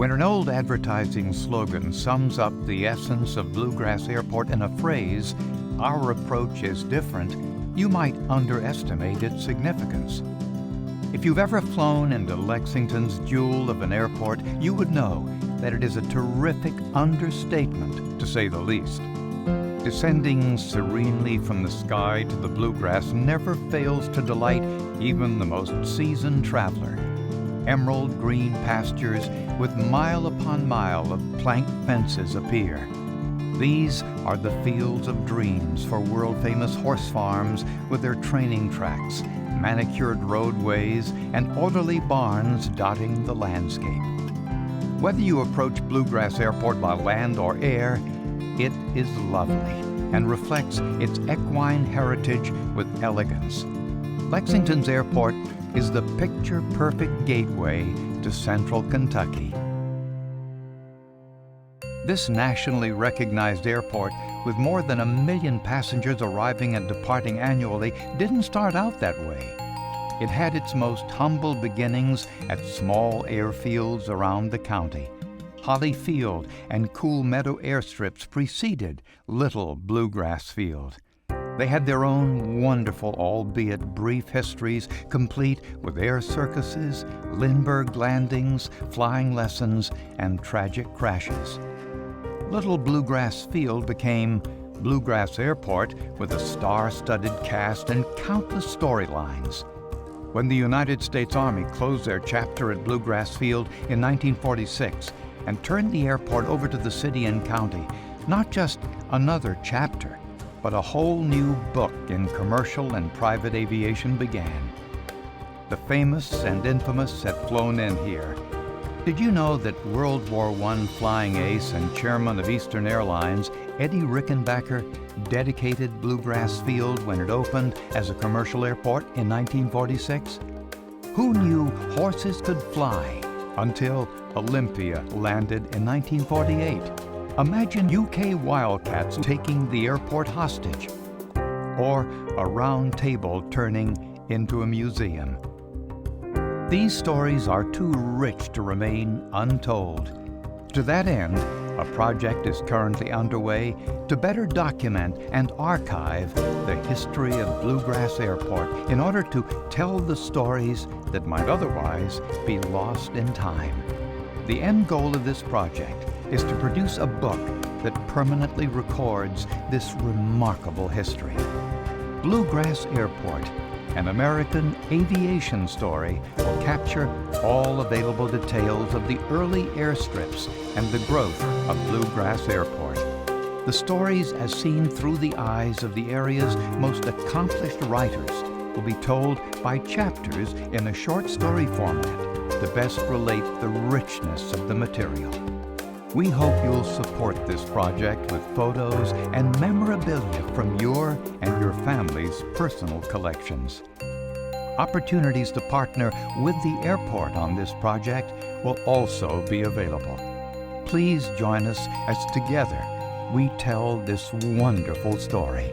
When an old advertising slogan sums up the essence of Bluegrass Airport in a phrase, "Our approach is different," you might underestimate its significance. If you've ever flown into Lexington's jewel of an airport, you would know that it is a terrific understatement, to say the least. Descending serenely from the sky to the bluegrass never fails to delight even the most seasoned traveler. Emerald green pastures with mile upon mile of plank fences appear. These are the fields of dreams for world-famous horse farms with their training tracks, manicured roadways, and orderly barns dotting the landscape. Whether you approach Bluegrass Airport by land or air, it is lovely and reflects its equine heritage with elegance. Lexington's airport is the picture-perfect gateway to central Kentucky. This nationally recognized airport, with more than 1 million passengers arriving and departing annually, didn't start out that way. It had its most humble beginnings at small airfields around the county. Holly Field and Cool Meadow airstrips preceded Little Bluegrass Field. They had their own wonderful, albeit brief histories, complete with air circuses, Lindbergh landings, flying lessons, and tragic crashes. Little Bluegrass Field became Bluegrass Airport with a star-studded cast and countless storylines. When the United States Army closed their chapter at Bluegrass Field in 1946 and turned the airport over to the city and county, not just another chapter, but a whole new book in commercial and private aviation began. The famous and infamous had flown in here. Did you know that World War I flying ace and chairman of Eastern Airlines, Eddie Rickenbacker, dedicated Bluegrass Field when it opened as a commercial airport in 1946? Who knew horses could fly until Olympia landed in 1948? Imagine UK Wildcats taking the airport hostage, or a round table turning into a museum. These stories are too rich to remain untold. To that end, a project is currently underway to better document and archive the history of Bluegrass Airport in order to tell the stories that might otherwise be lost in time. The end goal of this project is to produce a book that permanently records this remarkable history. Bluegrass Airport, an American aviation story, will capture all available details of the early airstrips and the growth of Bluegrass Airport. The stories, as seen through the eyes of the area's most accomplished writers, will be told by chapters in a short story format to best relate the richness of the material. We hope you'll support this project with photos and memorabilia from your and your family's personal collections. Opportunities to partner with the airport on this project will also be available. Please join us as together we tell this wonderful story.